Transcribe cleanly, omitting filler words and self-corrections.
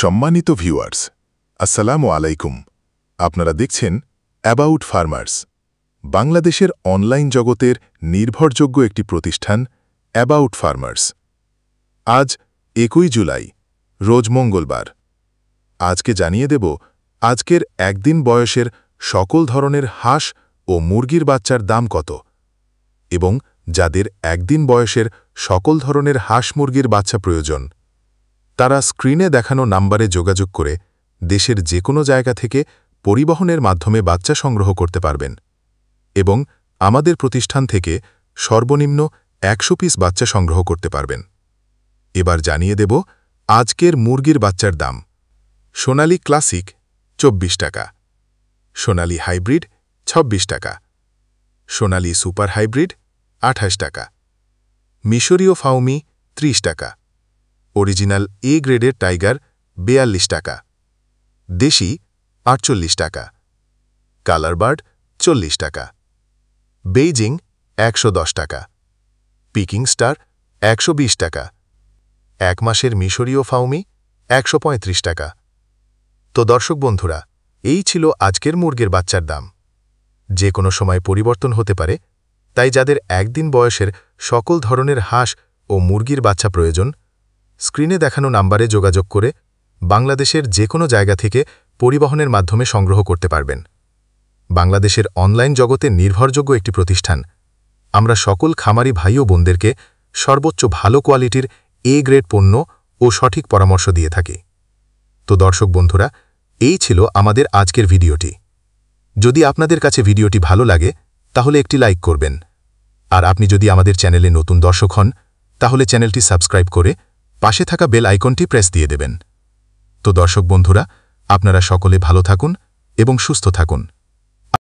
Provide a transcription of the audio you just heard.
সম্মানিত ভিউয়ার্স, আসসালামু আলাইকুম। আপনারা দেখছেন অ্যাবাউট ফার্মার্স, বাংলাদেশের অনলাইন জগতের নির্ভরযোগ্য একটি প্রতিষ্ঠান অ্যাবাউট ফার্মার্স। আজ 1 জুলাই, রোজ মঙ্গলবার। আজকে জানিয়ে দেব আজকের একদিন বয়সের সকল ধরনের হাঁস ও মুরগির বাচ্চার দাম কত, এবং যাদের একদিন বয়সের সকল ধরনের হাঁস মুরগির বাচ্চা প্রয়োজন তারা স্ক্রিনে দেখানো নাম্বারে যোগাযোগ করে দেশের যে কোনো জায়গা থেকে পরিবহনের মাধ্যমে বাচ্চা সংগ্রহ করতে পারবেন এবং আমাদের প্রতিষ্ঠান থেকে সর্বনিম্ন 100 পিস বাচ্চা সংগ্রহ করতে পারবেন। এবার জানিয়ে দেব আজকের মুরগির বাচ্চার দাম। সোনালী ক্লাসিক 24 টাকা, সোনালী হাইব্রিড 26 টাকা, সোনালী সুপার হাইব্রিড 28 টাকা, মিশরীয় ফাউমি 30 টাকা, অরিজিনাল এ গ্রেডের টাইগার 42 টাকা, দেশি 48 টাকা, কালার বার্ড 40 টাকা, বেইজিং 110 টাকা, পিকিং স্টার 120 টাকা, 1 মাসের মিশরীয় ফাউমি 135 টাকা। তো দর্শক বন্ধুরা, এই ছিল আজকের মুরগির বাচ্চার দাম। যে কোনো সময় পরিবর্তন হতে পারে, তাই যাদের একদিন বয়সের সকল ধরনের হাঁস ও মুরগির বাচ্চা প্রয়োজন স্ক্রিনে দেখানো নাম্বারে যোগাযোগ করে বাংলাদেশের যে কোনো জায়গা থেকে পরিবহনের মাধ্যমে সংগ্রহ করতে পারবেন। বাংলাদেশের অনলাইন জগতে নির্ভরযোগ্য একটি প্রতিষ্ঠান। আমরা সকল খামারি ভাই ও বোনদেরকে সর্বোচ্চ ভালো কোয়ালিটির এ গ্রেড পণ্য ও সঠিক পরামর্শ দিয়ে থাকি। তো দর্শক বন্ধুরা, এই ছিল আমাদের আজকের ভিডিওটি। যদি আপনাদের কাছে ভিডিওটি ভালো লাগে তাহলে একটি লাইক করবেন, আর আপনি যদি আমাদের চ্যানেলে নতুন দর্শক হন তাহলে চ্যানেলটি সাবস্ক্রাইব করে পাশে থাকা বেল আইকনটি প্রেস দিয়ে দেবেন। তো দর্শক বন্ধুরা, আপনারা সকলে ভালো থাকুন এবং সুস্থ থাকুন।